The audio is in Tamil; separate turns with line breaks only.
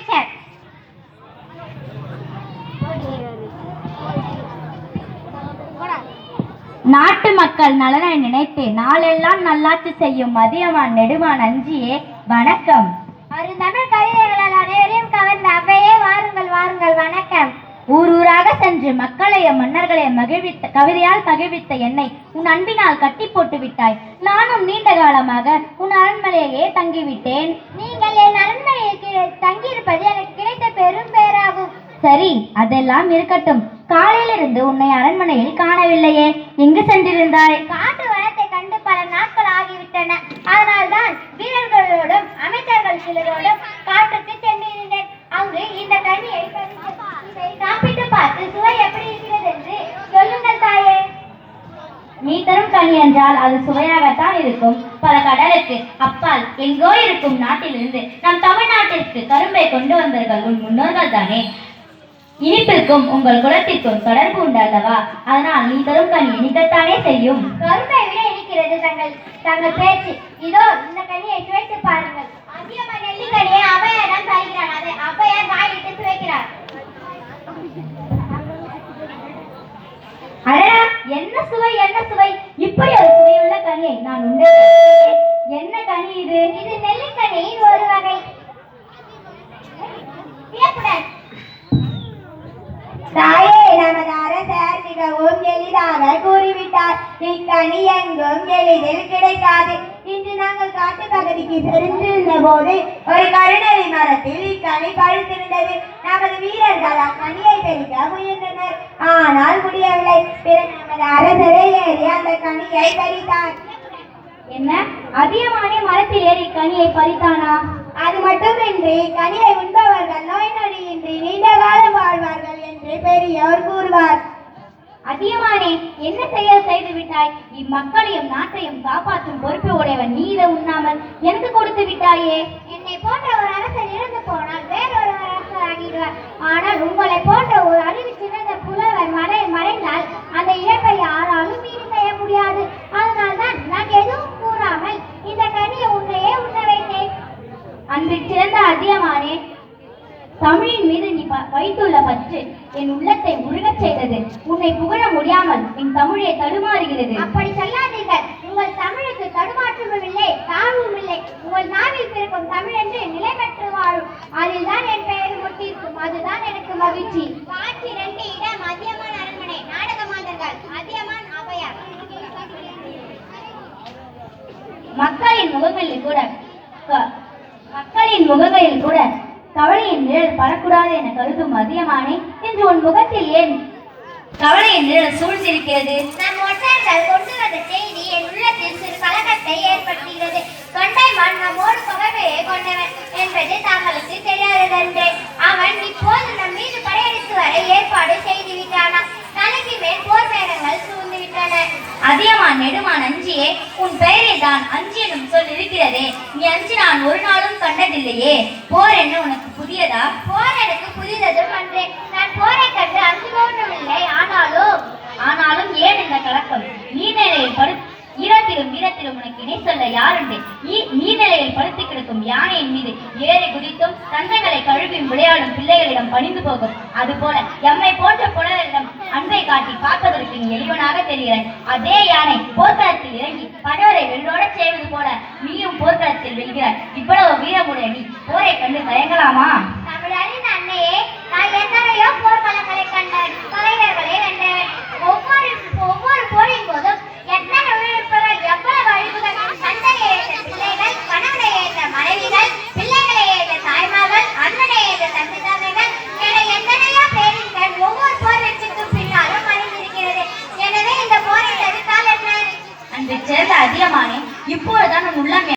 அமைச்சர்.
நாட்டு மக்கள் நலனை நினைத்து நாளெல்லாம் நல்லாட்சி செய்யும் அதியமான் நெடுமான் அஞ்சியே வணக்கம்.
அருந்தமிழ் கவிதைகளால் அனைவரையும் கவர்ந்த அவையே வாருங்கள் வாருங்கள் வணக்கம்.
ஊர் ஊராக சென்று மக்களையும் மன்னர்களையும் மகிழ்வித்த கவிதையால் மகிழ்வித்த என்னை உன் அன்பினால் கட்டி போட்டு விட்டாய். நானும் நீண்ட காலமாக உன் அரண்மனையிலேயே தங்கிவிட்டேன்.
நீங்கள் என் அரண்மனையில் தங்கியிருப்பது எனக்கு கிடைத்த பெரும் பேராகும்.
சரி, அதெல்லாம் இருக்கட்டும். காலையிலிருந்து உன்னை அரண்மனையில் காணவில்லையே, எங்கு சென்றிருந்தாய்?
காட்டு வனத்தை கண்டு பல நாட்கள் ஆகிவிட்டன. அதனால்தான் வீரர்களோடும் அமைச்சர்கள் சிலரோடும் காட்டுக்கு சென்றிருந்தேன். அங்கு இந்த கனியை சாப்பிட்டு பார்த்து சுவை எப்படி இருக்கிறது என்று சொல்லுங்கள் தாயே.
நீ தரும் கனி என்றால் அது சுவையாகத்தான் இருக்கும். பல கடலுக்கு அப்பால் எங்கோ இருக்கும் நாட்டிலிருந்து நம் தமிழ்நாட்டிற்கு கரும்பை கொண்டு வந்தார்கள் உன் முன்னோர்கள் தானே. இனிப்பிற்கும் உங்கள் குலத்திற்கும் தொடர்பு உண்டல்லவா? அதனால் நீ தரும் கனி இனிக்கத்தானே செய்யும்.
கரும்பை விட இனிக்கிறது தங்கள் பேச்சு. இதோ இந்த கனியை சுவைத்து பாருங்கள். அதியமான் நெல்லிக்கனியை அவையாரிடம் தருகிறார். அதை அவையார் வாயிட்டு சுவைக்கிறார்.
அடடா, என்ன சுவை என்ன சுவை! இப்படி ஒரு சுவையுள்ள கனியை நான் உண்டே. என்ன கனி இது?
இது நெல்லிக்கனியின் ஒரு வகை.
தாயே, நமது அரசர் மிகவும் எளிதாக கூறிவிட்டார். இக்கனி எங்கும் எளிதில் கிடைக்காது. இன்று நாங்கள் காட்டு பகுதிக்கு சென்றிருந்த போது ஒரு கருணறி மரத்தில் இக்கனி பழுத்திருந்தது. நமது வீரர்கள் அக்கனியை பறிக்க முயன்றனர். ஆனால் முடியவில்லை. பிறகு நமது அரசரை ஏறி அந்த கனியை பறித்தார்.
என்ன, அதியமானே மரத்தில் ஏறி கனியை பறித்தானா?
அது மட்டுமின்றி கனியை உண்பவர்கள் நோய் நொடியின்றி நீண்ட காலம் வாழ்வார்கள் என்று பெரியோர் கூறுவார்.
அதியமானே, என்ன செயல் செய்து விட்டாய்? இம்மக்களையும் நாட்டையும் காப்பாற்றும் பொறுப்பு உடையவன் நீ இதை உண்ணாமல் எனக்கு கொடுத்து விட்டாயே.
என்னை போன்ற ஒரு அரசர் இறந்து போனால் வேறொரு அரசர் ஆகிடுவார். ஆனால் உங்களை போன்ற ஒரு அறிவு சிறந்த புலவர் மறைந்தால் அந்த இழப்பை யாராலும் மீறி செய்ய முடியாது. அதனால்தான் நான் எதுவும் கூறாமல் இந்த கனியை உன்னையே உண்ண வைத்தேன்.
அன்பில் சிறந்த அதியமானே, தமிழின் மீது நீ வைத்துள்ள பற்று என் உள்ளத்தை உருகச் செய்தது. உன்னை புகழ முடியாமல் என் தமிழை தடுமாறுகிறது.
அப்படி சொல்லாதீர்கள். உங்கள் தமிழுக்கு தடுமாற்றமும் இல்லை, தாழ்வும் இல்லை. உங்கள் நாவில் பிறக்கும் தமிழ் என்று நிலை பெற்று வாழும். அதில் தான் என் பெயர் முட்டிருக்கும். அதுதான் எனக்கு மகிழ்ச்சி. காட்சி 2 இடம் அதியமான் அரண்மனை. நாடக மாந்தர்கள் அதியமான் அவையார்.
மக்களின் முகங்களில் கூட கவலையின் நிழல் படக்கூடாது என கருதும் அதியமானே, இன்று உன் முகத்தில் ஏன் கவலையின் நிழல் சூழ்ந்திருக்கிறது?
நம் ஒற்றர்கள் கொண்டு வந்த செய்தி என் உள்ளத்தில் சிறு கலக்கத்தை ஏற்படுத்துகிறது. தொண்டைமான் நம்மோடு பகைமையை கொண்டவன் என்பது தாங்களுக்கு தெரியாததென்றே. அவன் இப்போது நம் மீது படையெடுத்து வர ஏற்பாடு செய்து விட்டானா? தலைக்கு மேல் போர் மேகங்கள் சூழ்ந்து விட்டன.
அதியமான் நெடுமான் அஞ்சியே, உன் பெயரில் தான் அஞ்சி எனும் சொல் இருக்கிறதே. நீ அஞ்சி நான் ஒரு நாளும் கண்டதில்லையே. போர் என்ன உனக்கு புதியதா?
போர் எனக்கு புதிததும் அன்றே. நான் போரை கண்டு அஞ்சுபவனும் இல்லை.
ஆனாலும் ஏன் இந்த கலக்கம்? நீர்நிலையில் வீரத்திலும் உனக்கு இணை சொல்ல யாருண்டு? நீர்நிலையில் படுத்து கிடக்கும் யானையின் மீது ஏறி குதித்தும் தந்தைகளை கழுவியும் விளையாடும் பிள்ளைகளிடம் பணிந்து போகும். அதுபோல எம்மை போன்ற புலவரிடம் அன்பை காட்டி பார்ப்பதற்கு நீ எளிவனாக தெரிகிறாய். அதே யானை போர்க்களத்தில் இறங்கி படவரை வெள்ளோட செய்வது போல நீயும் போர்க்களத்தில் வெல்கிறாய். இவ்வளவு வீரமுடைய நீ போரை கண்டு தயங்கலாமா?
தமிழரின் அன்னையே, நான் எத்தனையோ போர்க்களங்களை கண்டவன், பகைவர்களை வென்றவன். ஒவ்வொரு போரின் போதும் எத்தனை உயிரிழப்புகள், எவ்வளவு அழிவுகள்! தந்தையை ஏற்ற பிள்ளைகள், கணவனை ஏற்ற மனைவிகள், பிள்ளைகளை ஏற்ற தாய்மார்கள், அண்ணனை ஏற்ற தந்தை தாமைகள் என எத்தனையோ பேரின்கள் ஒவ்வொரு போர் வெற்றிக்கும் பின்னாலும் மறைந்திருக்கிறது. எனவே இந்த போரை தடுத்தால் என்ன?
அன்று சேர்ந்த அதியமானே, இப்போதுதான் உன் உள்ளம்